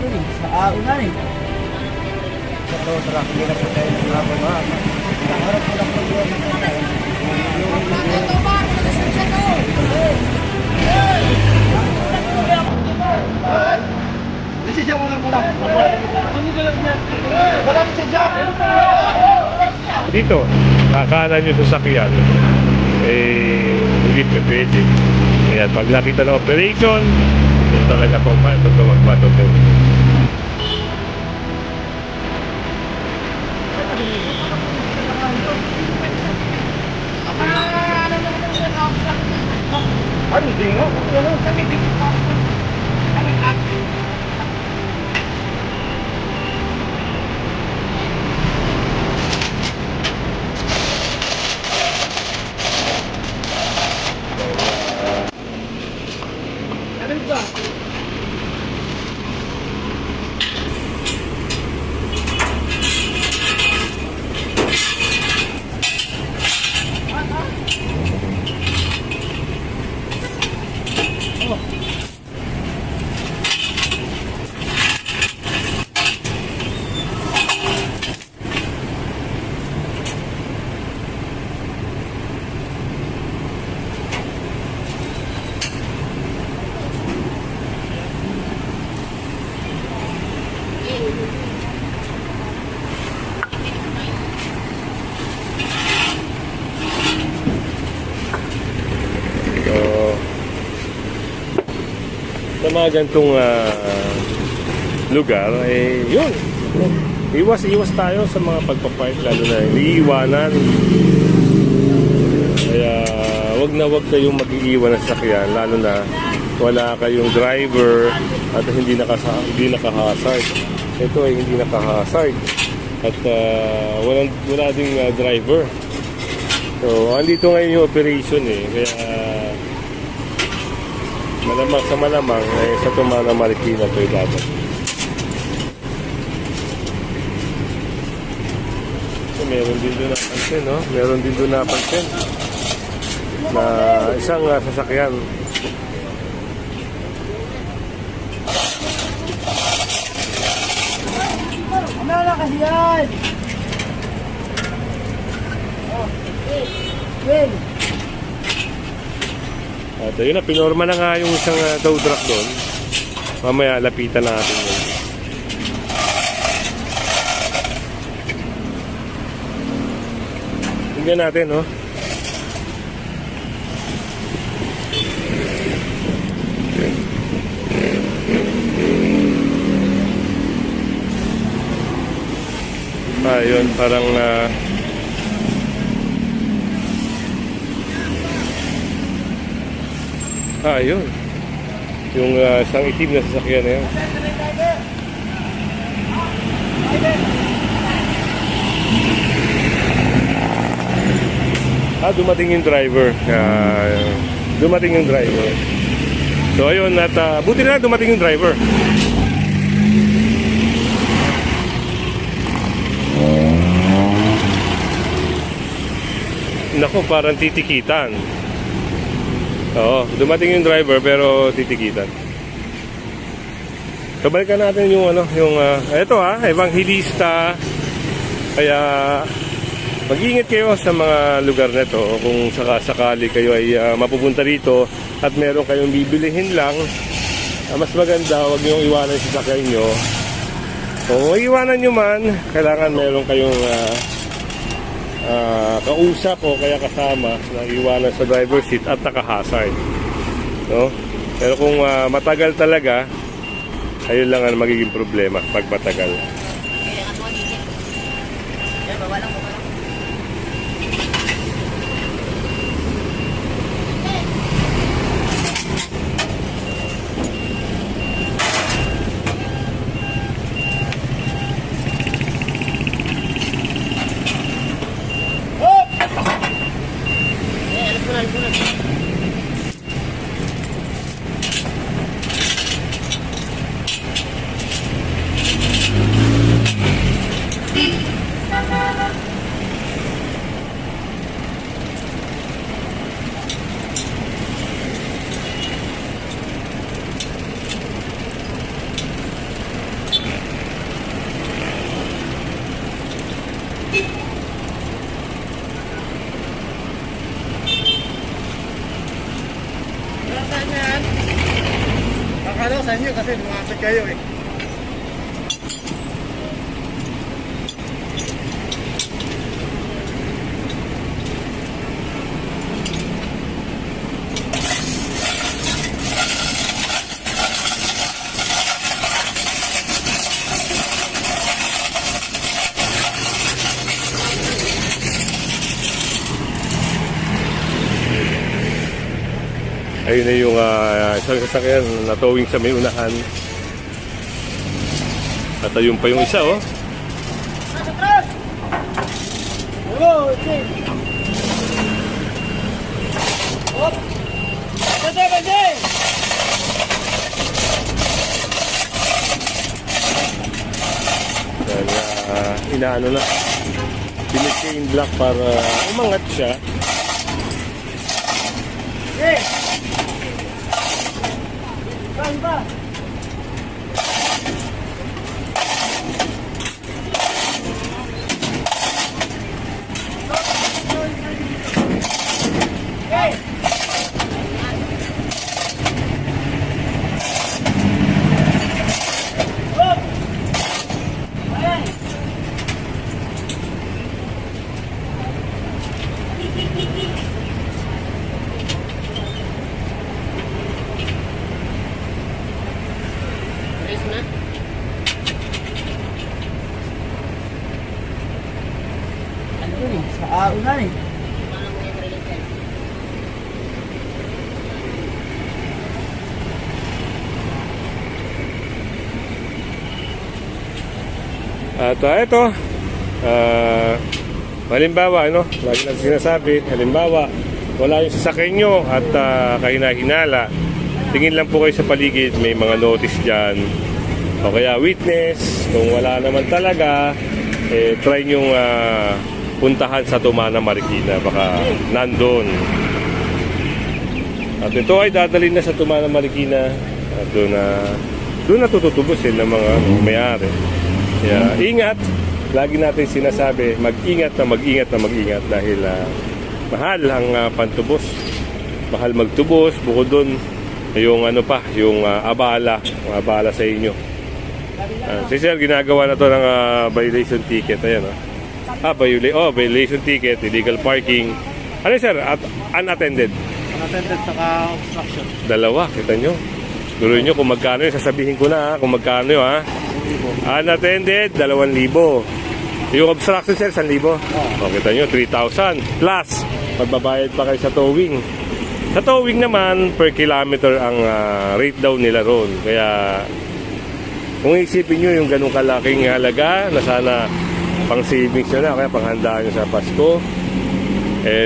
Sa unahin. Ito, sarap nila po tayo ng hapon mga. Harap ko lang po yun. Siya mo lang muna. Walang siya. Dito, kakanan nyo sa sakyan, hindi pa pwede. Kaya pag nakita ng operation, ito talaga po magpatuloy. Ano din mo? Ano kami din mo? Sa mga gantong lugar, yun. Iwas tayo sa mga pagpapark, lalo na iiwanan. Kaya wag kayong mag-iiwan ng sakyan, lalo na wala kayong driver at hindi naka-hazard. Ito ay hindi naka-hazard at wala ding driver. So, andito ngayon yung operation kaya malamang sa Tumana Marikina ito dapat. So, meron din doon napansin, no? Meron din doon napansin na isang sasakyan. Ano na kasi yan? Well. At yun na, pinorma na nga yung isang tow truck doon. Mamaya lapitan natin yun. Tingnan natin, no? Yun, parang yun. Yung isang itim na sasakyan na yun. Dumating yung driver. Dumating yung driver. So ayun, at buti na dumating yung driver. Nako, parang titikitan. Oo, dumating yung driver pero titikitan. So balikan natin yung ito Evangelista. Kaya mag-ingat kayo sa mga lugar na ito kung sakasakali kayo ay mapupunta rito at meron kayong bibilihin lang. Mas maganda, huwag niyong iwanan sa sakay nyo. Kung iwanan nyo man, kailangan meron kayong kausap o kaya kasama na iwanan sa driver seat at naka-hazard, no? Pero kung matagal talaga, ayun lang ang magiging problema pag matagal. Lalo sa inyo kasi lumapit kayo eh. Ayun na yung isang sasakyan na towing sa may unahan. At ayun pa yung isa, oh. Hello, okay. Hop! Bende, bende! Kaya inaano na. Pinichain block para umangat siya. Hey! Saan ba? Hey! Hop! Hey! Sa unan eh. At ito, halimbawa, ano, lagi natin sinasabi, halimbawa, wala yung sasakyan nyo at kahina-hinala, tingin lang po kayo sa paligid, may mga notice dyan, o kaya witness, kung wala naman talaga, try nyong puntahan sa Tumana Marikina, baka nandun. At ito ay dadalhin na sa Tumana Marikina, at doon na tututubusin ng mga may-ari. Kaya ingat, lagi natin sinasabi, mag-ingat na mag-ingat na mag-ingat dahil mahal ang pantubos. Mahal magtubos, bukod doon yung ano pa, yung abala sa inyo. Si Sir, ginagawa na to ng violation ticket. Ayan, violation ticket, illegal parking. Ano Sir, at unattended? Unattended saka obstruction. Dalawa, kita nyo. Duruin nyo kung magkano yun, sasabihin ko na kung magkano yun ha. Unattended, 2,000. Yung obstruction Sir, 1,000. O, kita nyo, 3,000. Plus, magbabayad pa kayo sa towing. Sa towing naman, per kilometer ang rate daw nila ron. Kaya, kung isipin nyo yung ganun kalaking halaga na sana pang savings nyo na, kaya panghandaan nyo sa Pasko,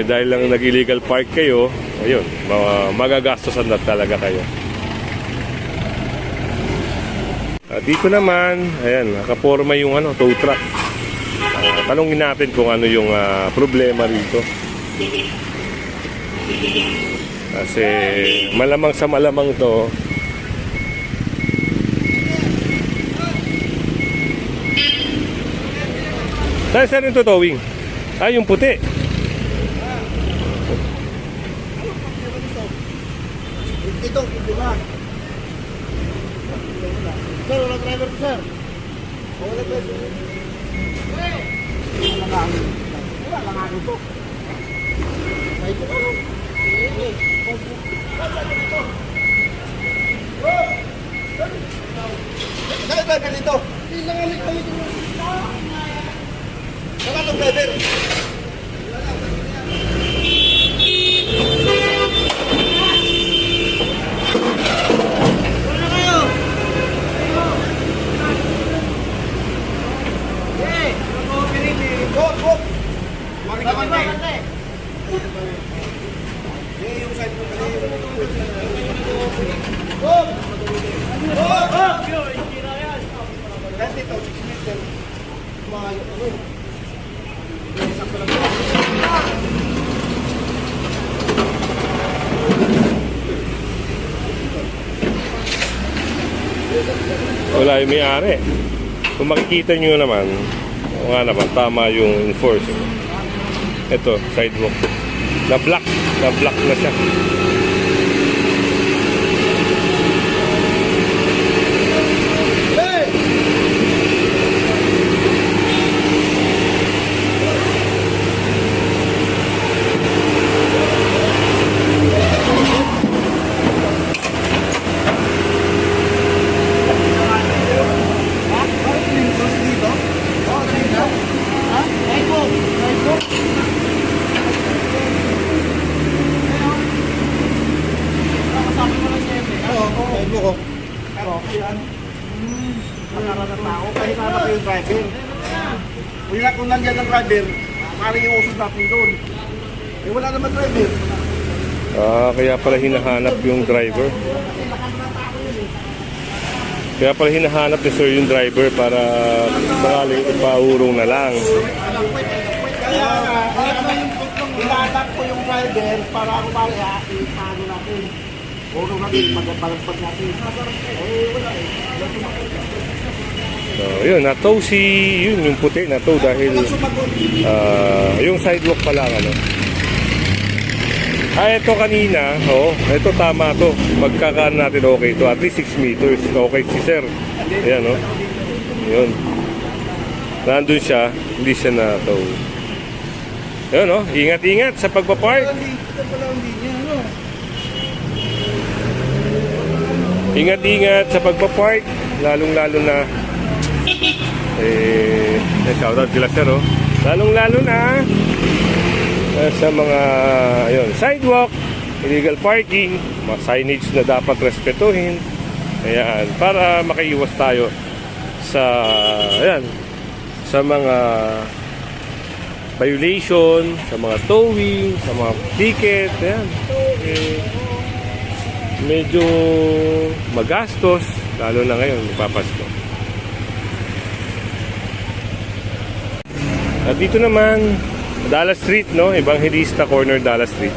dahil lang nag-illegal park kayo, ayun, magagastosan na talaga kayo. Dito naman, ayan, nakaporma yung tow truck. Tanungin natin kung ano yung problema rito. Kasi malamang sa malamang to. Saan saan yung towing? Yung puti. Ito, di ba? Sir, wala driver po, sir. Wala driver. Wala nga ito. Ay, ito ano? Saan yung driver dito? Hindi lang kami dito. Saan yung driver? Wala yung may-ari. Kung makikita nyo naman, nga naman, tama yung enforcer. Ito, sidewalk. Na-block na siya. yan. Nakara na tao, kahit na kayo yung driver. Kung nandiyan ang driver, parang yung usod natin doon. Eh wala naman driver. Kaya pala hinahanap yung driver. Kaya pala hinahanap ni sir yung driver para sakaling ipaurong na lang. Kaya hinahanap ko yung driver para ako parang ipaano natin. Urong natin, magpalagpag natin. Eh wala eh. So, yun, na-tow yun, yung puti na-tow dahil yung sidewalk pa lang, ano. Ito kanina, ito tama to. Magkakaan natin okay to, at least 6 meters. Okay si sir. Ayan, yun. Nandun siya, hindi siya na-tow. Yun, ingat-ingat sa pagpapark. Ingat-ingat sa pagpapark, lalong-lalo na shoutout kila sir, lalong-lalo na sa mga sidewalk, illegal parking, mga signage na dapat respetuhin. Ayan, para makaiwas tayo sa sa mga violation, sa mga towing, sa mga ticket. Ayan, medyo magastos, lalo na ngayon, magpapasko. At dito naman, Dallas Street, Evangelista Corner, Dallas Street.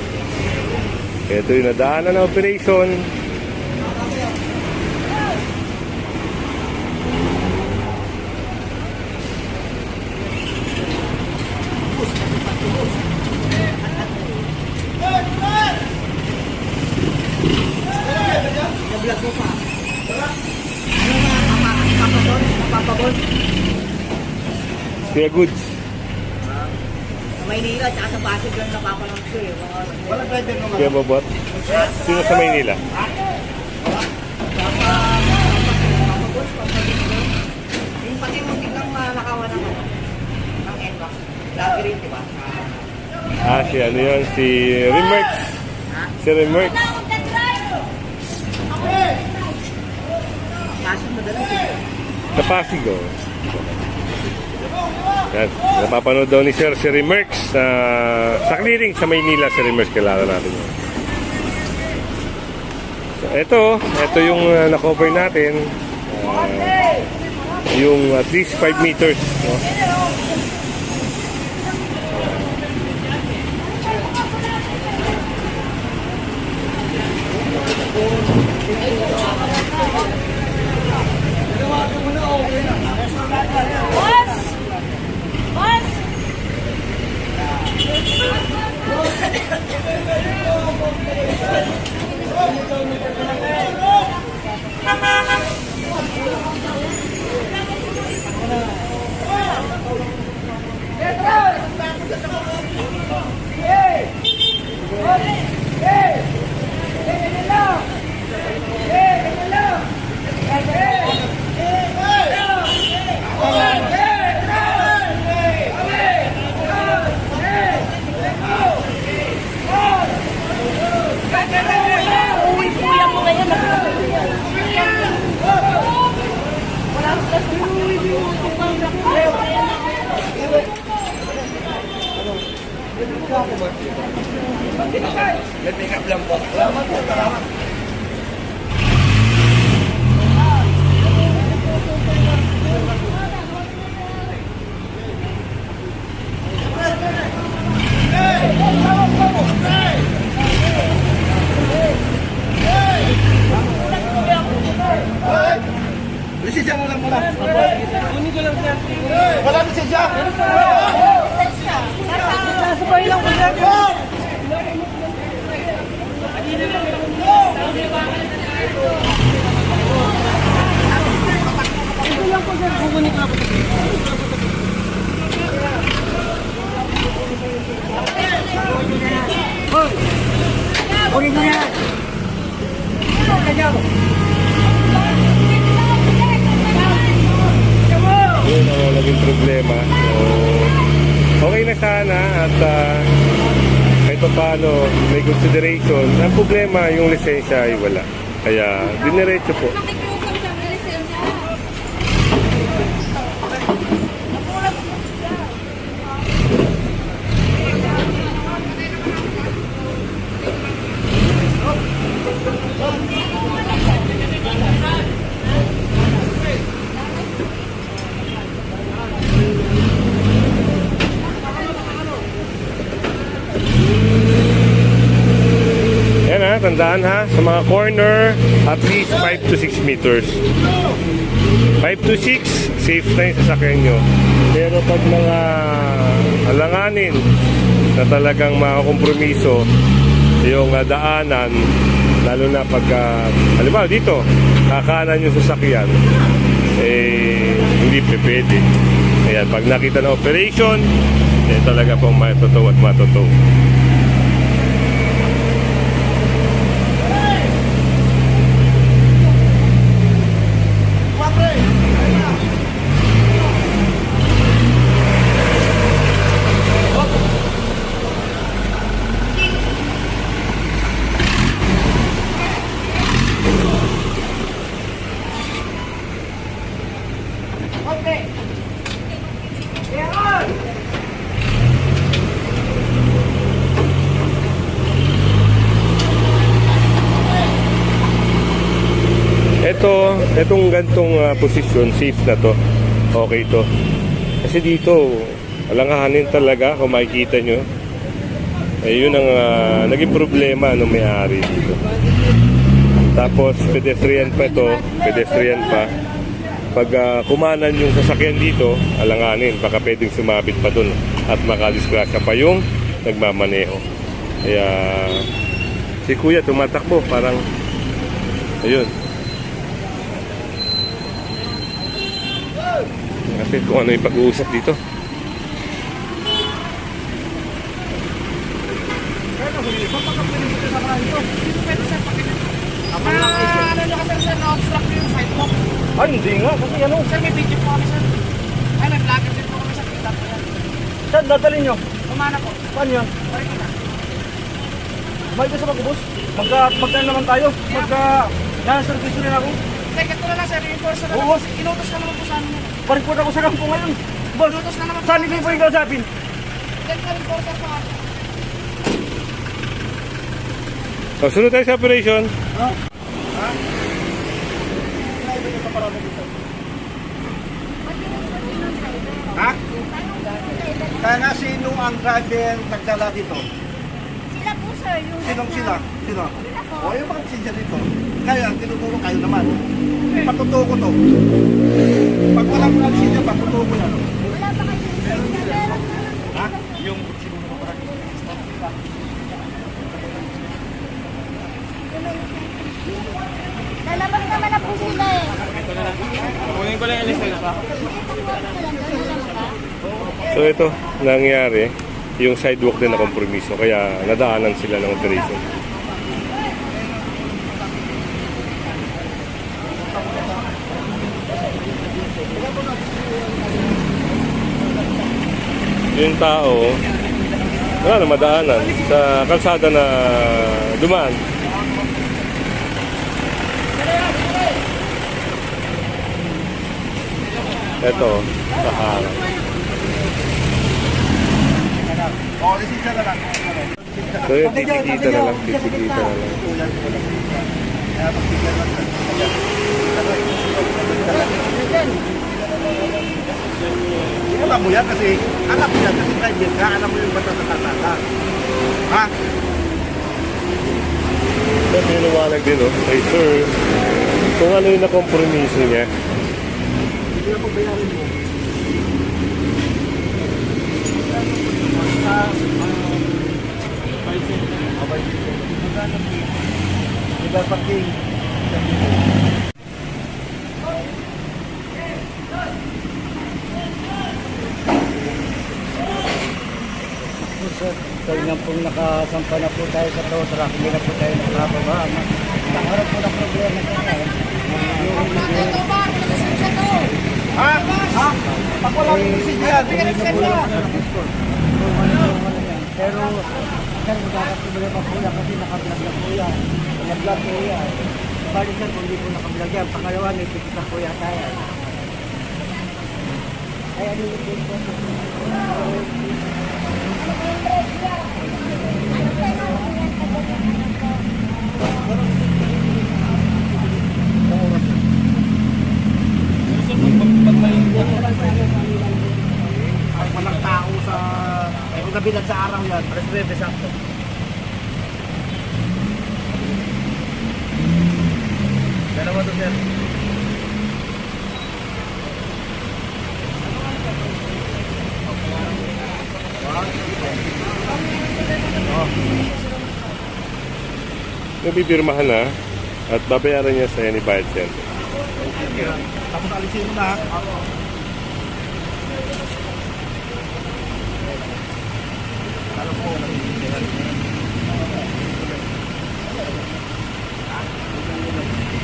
Ito yung nadaanan na operation. Kaya goods. Maynila, tsaka sa Pasig lang napapalang ko eh. Wala driver naman. Kaya babot. Sino sa Maynila? Yung pati mo tiglang nakawan ng NBAC. Lagi rin, di ba? Si ano yun? Si Remerx. Si Remerx. Pasig madalas eh. Sa Pasig, Yan. Napapanood daw ni Sir si Remerx sa clearing sa Maynila. Si Remerx, kilala natin yun. So, ito yung na-cover natin. Yung at least 5 meters. Lisensya mo lang muna. Kunin ko lang dyan. Wala lisensya. Sabay lang ko dyan. Ito lang ko dyan. Kukunin ko ako. Kunin ko yan. Yun ang naging problema. So, okay na sana at kahit pa paano may consideration. Ang problema, yung lisensya ay wala. Kaya, diniretso po. tandaan ha, sa mga corner, at least 5 to 6 meters. 5 to 6, safe na yung sasakyan nyo. Pero pag mga alanganin na talagang makakompromiso yung daanan, lalo na pag, halimbawa dito, kakanan yung sasakyan, hindi pwede. Ayan, pag nakita na operation, talaga pong matotoo at matotoo. Itong gantong posisyon, safe na to. Okay to. Kasi dito, alanganin talaga kung makikita nyo. Yun ang naging problema nung may-ari dito. Tapos, pedestrian pa ito. Pedestrian pa. Pag kumanan yung sasakyan dito, alanganin. Baka pwedeng sumabit pa dun. At makadisgrasya pa yung nagmamaneho. Kaya, si kuya tumatakbo. Parang, ayun. Kapit kung ano yung pag-uusap dito. Ano nyo kasi sir, na-obstruct yung sidewalk. Ay, hindi nga. Kasi ano? Sir, may video po kami sir. Ay, may vlogger din po kami sa kita po yan. Saan dadalhin nyo? Kumana po. Saan yan? Parang kita. May ka sa mag-ubos? Magka naman tayo. Nasa-service rin ako. Teka, ito na lang sir, reinforcer na Oo. lang. Inutos na naman po sa amin. Parikot ako sa kampo ngayon. Boss, Inutos na naman po. saan hindi po yung kausapin? Teka, reinforcer po ako. So, sunod tayo sa operation. Ha? Ha? Kaya nga sino ang driver nagdala dito? Sila po sir, yung... Sinong sila? Sino? Sila po. O yung mga lisensya dito. Kaya ang tinuturo kayo naman. Patutuo ko to. Pag walang mga lisensya, patutuo ko yan. Wala pa kayo lisensya, meron na. Ha? Yung sinunod ko parang Lalabas naman na po sila eh. Kunin ko lang yung lisensya. So, ito, nangyari, yung sidewalk din na kompromiso. Kaya, nadaanan sila ng operation. Yung tao, wala na madaanan sa kalsada na dumaan. Ito, sa harap. O, lisensya na lang. So yun, titikita na lang, titikita na lang. Kaya pagbigyan lang. Alam mo yan kasi driver ka, alam mo yung batas na tatata. Ha? So, pinuwalag din, oh. Hey, sir, kung ano yung nakompromiso niya. Hindi na pagbayarin mo. Iba parking. Kaya nga pong nakasampa na po tayo sa tow truck, hindi na po tayo nakababa. Nakaharap po na problema tayo. Ito ba? May lisensya to. Ha? Ha? Pag walang lisensya yan. Pero, sir, magkakaproblema pa po yan kasi nakablog na po yan. Nag-vlog po yan. Bali sir, kung hindi po nakablog yan, pangalawa may tikita po yan tayo. Ay, ano yung po? Ay, walang tao sa... Ay, kung gabi sa araw yan, alas 9 sakto. sir. Nabibirmahan na at babayaran niya sa any bayad center. Tapos alisin mo na.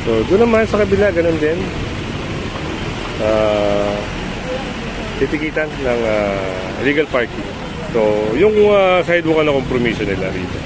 So, doon naman sa kabila, ganun din. Titikitan ng illegal parking. So, yung sidewalk na kompromiso nila rito.